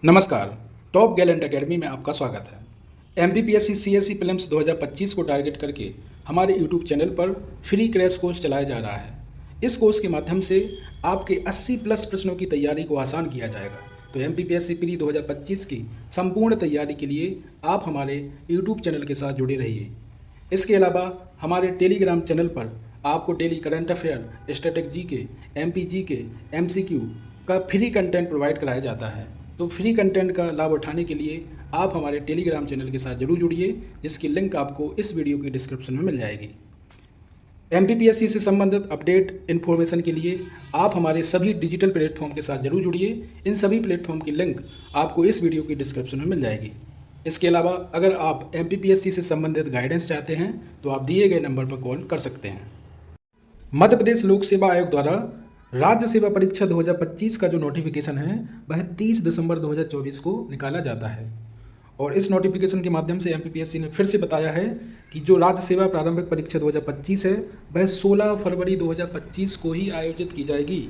नमस्कार। Top Gallant academy में आपका स्वागत है। एमपीपीएससी सीएससी प्रीलिम्स 2025 को टारगेट करके हमारे यूट्यूब चैनल पर फ्री क्रैश कोर्स चलाया जा रहा है। इस कोर्स के माध्यम से आपके 80 प्लस प्रश्नों की तैयारी को आसान किया जाएगा। तो एमपीपीएससी प्री 2025 की संपूर्ण तैयारी के लिए आप हमारे यूट्यूब चैनल के साथ जुड़े रहिए। इसके अलावा हमारे टेलीग्राम चैनल पर आपको daily current affair, static GK, MP GK, MCQ का फ्री कंटेंट प्रोवाइड कराया जाता है। तो फ्री कंटेंट का लाभ उठाने के लिए आप हमारे टेलीग्राम चैनल के साथ जरूर जुड़िए, जिसकी लिंक आपको इस वीडियो की डिस्क्रिप्शन में मिल जाएगी। एमपीपीएससी से संबंधित अपडेट इन्फॉर्मेशन के लिए आप हमारे सभी डिजिटल प्लेटफॉर्म के साथ जरूर जुड़िए। इन सभी प्लेटफॉर्म की लिंक आपको इस वीडियो की डिस्क्रिप्शन में मिल जाएगी। इसके अलावा अगर आप एमपीपीएससी से संबंधित गाइडेंस चाहते हैं तो आप दिए गए नंबर पर कॉल कर सकते हैं। मध्य प्रदेश लोक सेवा आयोग द्वारा राज्य सेवा परीक्षा 2025 का जो नोटिफिकेशन है वह 30 दिसंबर 2024 को निकाला जाता है। और इस नोटिफिकेशन के माध्यम से एमपीपीएससी ने फिर से बताया है कि जो राज्य सेवा प्रारंभिक परीक्षा 2025 है वह 16 फरवरी 2025 को ही आयोजित की जाएगी।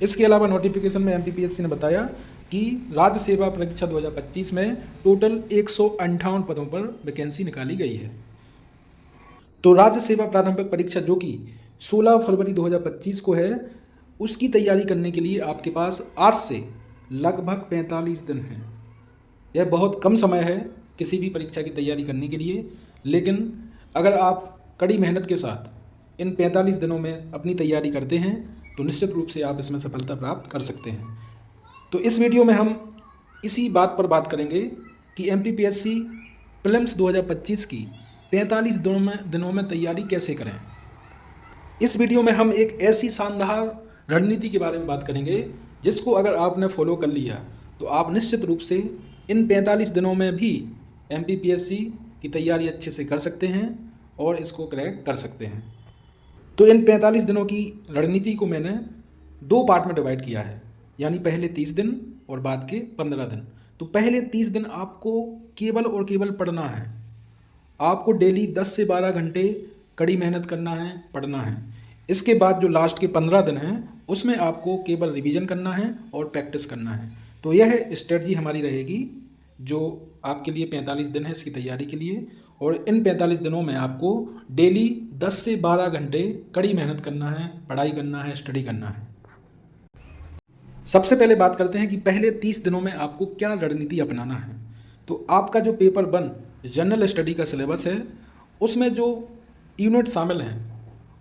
इसके अलावा नोटिफिकेशन में एमपीपीएससी ने बताया कि राज्य सेवा परीक्षा 2025 में टोटल 158 पदों पर वैकेंसी निकाली गई है। तो राज्य सेवा प्रारंभिक परीक्षा जो कि 16 फरवरी 2025 को है, उसकी तैयारी करने के लिए आपके पास आज से लगभग 45 दिन हैं। यह बहुत कम समय है किसी भी परीक्षा की तैयारी करने के लिए, लेकिन अगर आप कड़ी मेहनत के साथ इन 45 दिनों में अपनी तैयारी करते हैं तो निश्चित रूप से आप इसमें सफलता प्राप्त कर सकते हैं। तो इस वीडियो में हम इसी बात पर बात करेंगे कि एमपीपीएससी प्रीलिम्स 2025 की 45 दिनों में तैयारी कैसे करें। इस वीडियो में हम एक ऐसी शानदार रणनीति के बारे में बात करेंगे जिसको अगर आपने फॉलो कर लिया तो आप निश्चित रूप से इन 45 दिनों में भी एमपीपीएससी की तैयारी अच्छे से कर सकते हैं और इसको क्रैक कर सकते हैं। तो इन 45 दिनों की रणनीति को मैंने 2 पार्ट में डिवाइड किया है, यानी पहले 30 दिन और बाद के 15 दिन। तो पहले 30 दिन आपको केवल और केवल पढ़ना है। आपको डेली 10 से 12 घंटे कड़ी मेहनत करना है, पढ़ना है। इसके बाद जो लास्ट के 15 दिन हैं उसमें आपको केवल रिवीजन करना है और प्रैक्टिस करना है। तो यह स्ट्रेटजी हमारी रहेगी जो आपके लिए 45 दिन है इसकी तैयारी के लिए। और इन 45 दिनों में आपको डेली 10 से 12 घंटे कड़ी मेहनत करना है, पढ़ाई करना है, स्टडी करना है। सबसे पहले बात करते हैं कि पहले 30 दिनों में आपको क्या रणनीति अपनाना है। तो आपका जो पेपर 1 जनरल स्टडी का सिलेबस है उसमें जो यूनिट शामिल हैं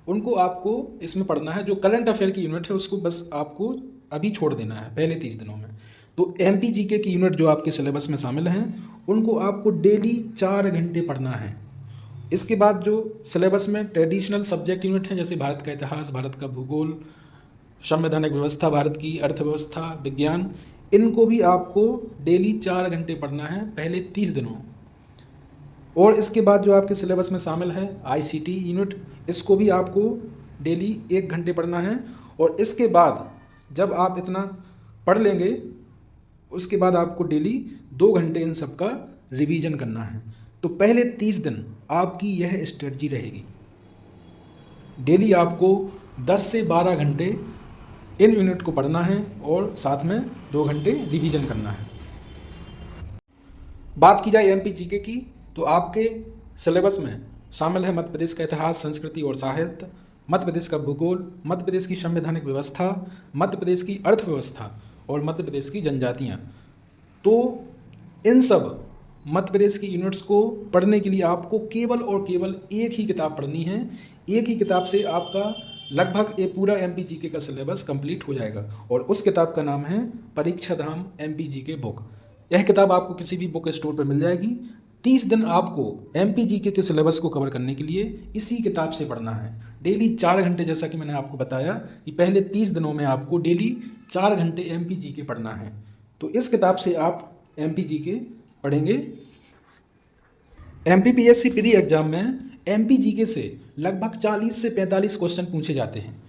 उनको आपको इसमें पढ़ना है। जो करंट अफेयर की यूनिट है उसको बस आपको अभी छोड़ देना है पहले 30 दिनों में। तो एमपी जीके की यूनिट जो आपके सिलेबस में शामिल हैं उनको आपको डेली 4 घंटे पढ़ना है। इसके बाद जो सिलेबस में ट्रेडिशनल सब्जेक्ट यूनिट है जैसे भारत का इतिहास, भारत का भूगोल, संवैधानिक व्यवस्था, भारत की अर्थव्यवस्था, विज्ञान, इनको भी आपको डेली 4 घंटे पढ़ना है पहले 30 दिनों। और इसके बाद जो आपके सिलेबस में शामिल है आईसीटी यूनिट, इसको भी आपको डेली 1 घंटे पढ़ना है। और इसके बाद जब आप इतना पढ़ लेंगे उसके बाद आपको डेली 2 घंटे इन सब का रिवीजन करना है। तो पहले 30 दिन आपकी यह स्ट्रेटजी रहेगी। डेली आपको 10 से 12 घंटे इन यूनिट को पढ़ना है और साथ में 2 घंटे रिवीजन करना है। बात की जाए एमपी जीके की तो आपके सिलेबस में शामिल है मध्य प्रदेश का इतिहास, संस्कृति और साहित्य, मध्य प्रदेश का भूगोल, मध्य प्रदेश की संवैधानिक व्यवस्था, मध्य प्रदेश की अर्थव्यवस्था और मध्य प्रदेश की जनजातियाँ। तो इन सब मध्य प्रदेश की यूनिट्स को पढ़ने के लिए आपको केवल और केवल एक ही किताब पढ़नी है। एक ही किताब से आपका लगभग ये पूरा एमपी जीके का सिलेबस कंप्लीट हो जाएगा और उस किताब का नाम है परीक्षा धाम एमपी जीके बुक। यह किताब आपको किसी भी बुक स्टोर पर मिल जाएगी। 30 दिन आपको एमपी जीके के सिलेबस को कवर करने के लिए इसी किताब से पढ़ना है। डेली 4 घंटे, जैसा कि मैंने आपको बताया कि पहले 30 दिनों में आपको डेली 4 घंटे एमपी जीके पढ़ना है। तो इस किताब से आप एमपी जीके पढ़ेंगे। एमपीपीएससी प्री एग्जाम में एमपी जीके से लगभग 40 से 45 क्वेश्चन पूछे जाते हैं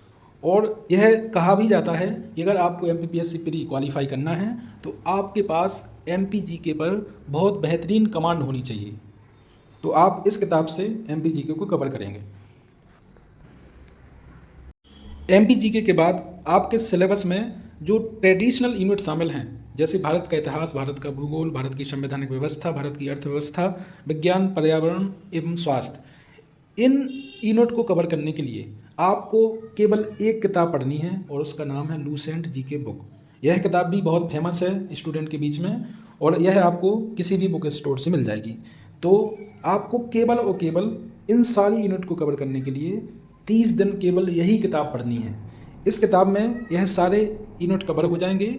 और यह कहा भी जाता है कि अगर आपको एमपीपीएससी प्री क्वालिफाई करना है तो आपके पास एमपी जीके पर बहुत बेहतरीन कमांड होनी चाहिए। तो आप इस किताब से एमपी जीके को कवर करेंगे। एमपी जीके के बाद आपके सिलेबस में जो ट्रेडिशनल यूनिट शामिल हैं जैसे भारत का इतिहास, भारत का भूगोल, भारत की संवैधानिक व्यवस्था, भारत की अर्थव्यवस्था, विज्ञान, पर्यावरण एवं स्वास्थ्य। इन यूनिट को कवर करने के लिए आपको केवल एक किताब पढ़नी है और उसका नाम है लूसेंट जीके बुक। यह किताब भी बहुत फेमस है स्टूडेंट के बीच में और यह आपको किसी भी बुक स्टोर से मिल जाएगी। तो आपको केवल और केवल इन सारी यूनिट को कवर करने के लिए 30 दिन केवल यही किताब पढ़नी है। इस किताब में यह सारे यूनिट कवर हो जाएंगे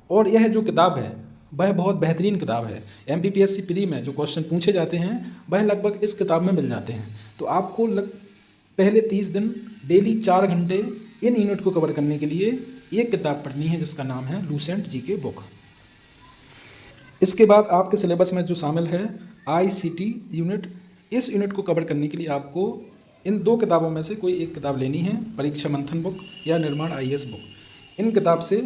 और यह जो किताब है वह बहुत बेहतरीन किताब है। MPPSC प्री में जो क्वेश्चन पूछे जाते हैं वह लगभग इस किताब में मिल जाते हैं। तो आपको पहले 30 दिन डेली 4 घंटे इन यूनिट को कवर करने के लिए एक किताब पढ़नी है जिसका नाम है लूसेंट जीके बुक। इसके बाद आपके सिलेबस में जो शामिल है ICT यूनिट, इस यूनिट को कवर करने के लिए आपको इन 2 किताबों में से कोई एक किताब लेनी है, परीक्षा मंथन बुक या निर्माण IAS बुक। इन किताब से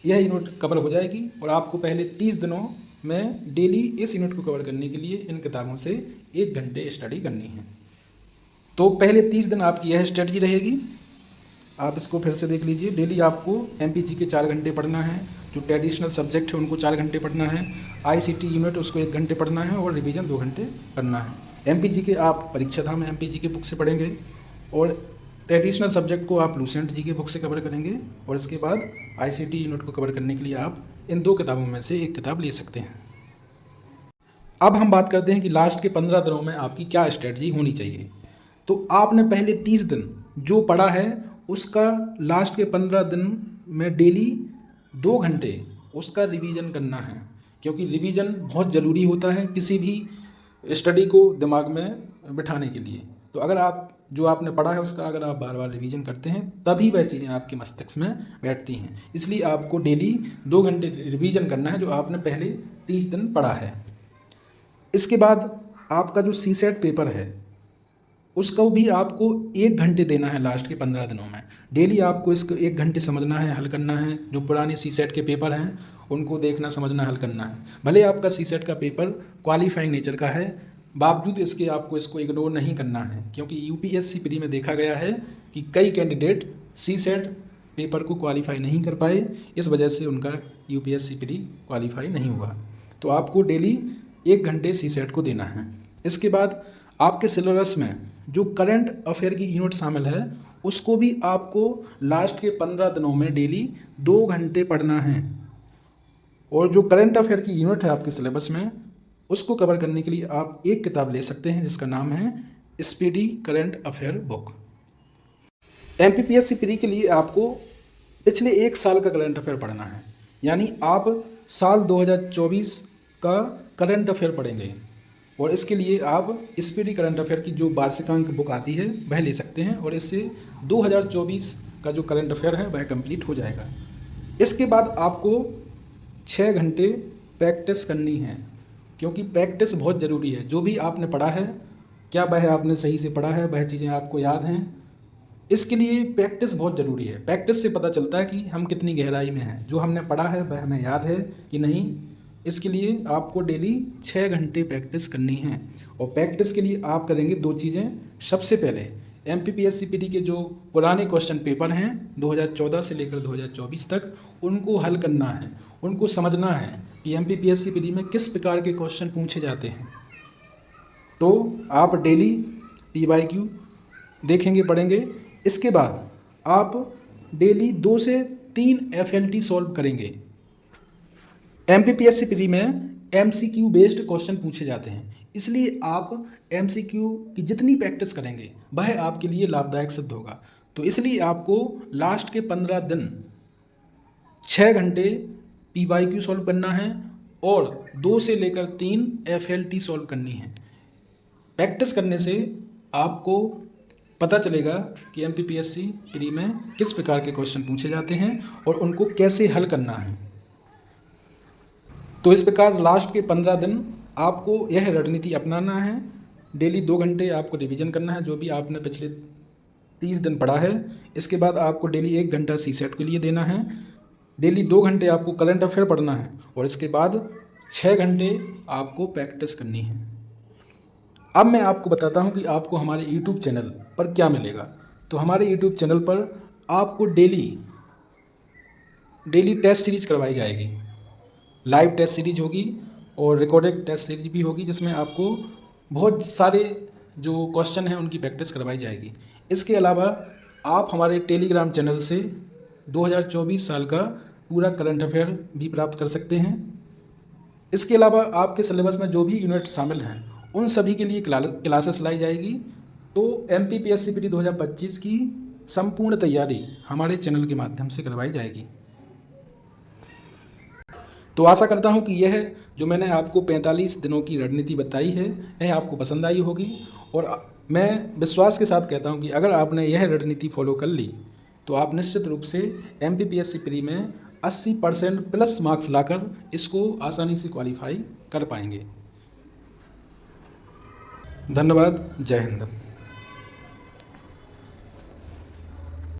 यह यूनिट कवर हो जाएगी और आपको पहले 30 दिनों में डेली इस यूनिट को कवर करने के लिए इन किताबों से 1 घंटे स्टडी करनी है। तो पहले 30 दिन आपकी यह स्ट्रेटजी रहेगी। आप इसको फिर से देख लीजिए। डेली आपको MPG के 4 घंटे पढ़ना है, जो ट्रेडिशनल सब्जेक्ट है उनको 4 घंटे पढ़ना है, ICT यूनिट उसको 1 घंटे पढ़ना है और रिवीजन 2 घंटे करना है। MPG के आप परीक्षा धाम MPG के बुक से पढ़ेंगे और ट्रेडिशनल सब्जेक्ट को आप लूसेंट जी के बुक से कवर करेंगे और इसके बाद ICT यूनिट को कवर करने के लिए आप इन 2 किताबों में से एक किताब ले सकते हैं। अब हम बात करते हैं कि लास्ट के 15 दिनों में आपकी क्या स्ट्रेटजी होनी चाहिए। तो आपने पहले 30 दिन जो पढ़ा है उसका लास्ट के 15 दिन में डेली 2 घंटे उसका रिवीजन करना है, क्योंकि रिवीजन बहुत ज़रूरी होता है किसी भी स्टडी को दिमाग में बिठाने के लिए। तो अगर आप जो आपने पढ़ा है उसका अगर आप बार बार रिवीजन करते हैं तभी वह चीज़ें आपके मस्तिष्क में बैठती हैं। इसलिए आपको डेली 2 घंटे रिवीजन करना है जो आपने पहले 30 दिन पढ़ा है। इसके बाद आपका जो CSET पेपर है उसको भी आपको 1 घंटे देना है लास्ट के 15 दिनों में। डेली आपको इसको 1 घंटे समझना है, हल करना है। जो पुराने CSET के पेपर हैं उनको देखना, समझना, हल करना है। भले आपका CSET का पेपर क्वालिफाइंग नेचर का है, बावजूद इसके आपको इसको इग्नोर नहीं करना है, क्योंकि UPSC प्री में देखा गया है कि कई कैंडिडेट CSET पेपर को क्वालिफाई नहीं कर पाए, इस वजह से उनका UPSC प्री क्वालिफाई नहीं हुआ। तो आपको डेली 1 घंटे CSET को देना है। इसके बाद आपके सिलेबस में जो करंट अफेयर की यूनिट शामिल है उसको भी आपको लास्ट के 15 दिनों में डेली 2 घंटे पढ़ना है। और जो करंट अफेयर की यूनिट है आपके सिलेबस में उसको कवर करने के लिए आप एक किताब ले सकते हैं जिसका नाम है speedy current affair book. MPPSC pre के लिए आपको पिछले 1 साल का करंट अफेयर पढ़ना है, यानी आप साल 2024 का करंट अफेयर पढ़ेंगे और इसके लिए आप स्पीडी करंट अफेयर की जो वार्षिकांक बुक आती है वह ले सकते हैं और इससे 2024 का जो करंट अफेयर है वह कंप्लीट हो जाएगा। इसके बाद आपको 6 घंटे प्रैक्टिस करनी है, क्योंकि प्रैक्टिस बहुत ज़रूरी है। जो भी आपने पढ़ा है क्या वह आपने सही से पढ़ा है, वह चीज़ें आपको याद हैं, इसके लिए प्रैक्टिस बहुत ज़रूरी है। प्रैक्टिस से पता चलता है कि हम कितनी गहराई में हैं, जो हमने पढ़ा है वह हमें याद है कि नहीं। इसके लिए आपको डेली 6 घंटे प्रैक्टिस करनी है और प्रैक्टिस के लिए आप करेंगे 2 चीज़ें। सबसे पहले MPPSC प्री के जो पुराने क्वेश्चन पेपर हैं 2014 से लेकर 2024 तक उनको हल करना है, उनको समझना है कि MPPSC प्री में किस प्रकार के क्वेश्चन पूछे जाते हैं। तो आप डेली PYQ देखेंगे, पढ़ेंगे। इसके बाद आप डेली 2 से 3 FLT सॉल्व करेंगे। MPPSC प्री में MCQ बेस्ड क्वेश्चन पूछे जाते हैं, इसलिए आप MCQ की जितनी प्रैक्टिस करेंगे वह आपके लिए लाभदायक सिद्ध होगा। तो इसलिए आपको लास्ट के 15 दिन 6 घंटे PYQ सॉल्व करना है और 2 से लेकर 3 FLT सॉल्व करनी है। प्रैक्टिस करने से आपको पता चलेगा कि MPPSC प्री में किस प्रकार के क्वेश्चन पूछे जाते हैं और उनको कैसे हल करना है। तो इस प्रकार लास्ट के 15 दिन आपको यह रणनीति अपनाना है। डेली 2 घंटे आपको रिवीजन करना है जो भी आपने पिछले 30 दिन पढ़ा है। इसके बाद आपको डेली 1 घंटा CSET के लिए देना है। डेली 2 घंटे आपको करंट अफेयर पढ़ना है और इसके बाद 6 घंटे आपको प्रैक्टिस करनी है। अब मैं आपको बताता हूं कि आपको हमारे YouTube चैनल पर क्या मिलेगा। तो हमारे YouTube चैनल पर आपको डेली टेस्ट सीरीज करवाई जाएगी। लाइव टेस्ट सीरीज होगी और रिकॉर्डेड टेस्ट सीरीज भी होगी, जिसमें आपको बहुत सारे जो क्वेश्चन हैं उनकी प्रैक्टिस करवाई जाएगी। इसके अलावा आप हमारे टेलीग्राम चैनल से 2024 साल का पूरा करंट अफेयर भी प्राप्त कर सकते हैं। इसके अलावा आपके सिलेबस में जो भी यूनिट शामिल हैं उन सभी के लिए क्लासेस लाई जाएगी। तो MPPSC प्री 2025 की संपूर्ण तैयारी हमारे चैनल के माध्यम से करवाई जाएगी। तो आशा करता हूं कि यह जो मैंने आपको 45 दिनों की रणनीति बताई है यह आपको पसंद आई होगी, और मैं विश्वास के साथ कहता हूं कि अगर आपने यह रणनीति फॉलो कर ली तो आप निश्चित रूप से MPPSC प्री में 80% प्लस मार्क्स लाकर इसको आसानी से क्वालिफाई कर पाएंगे। धन्यवाद। जय हिंद।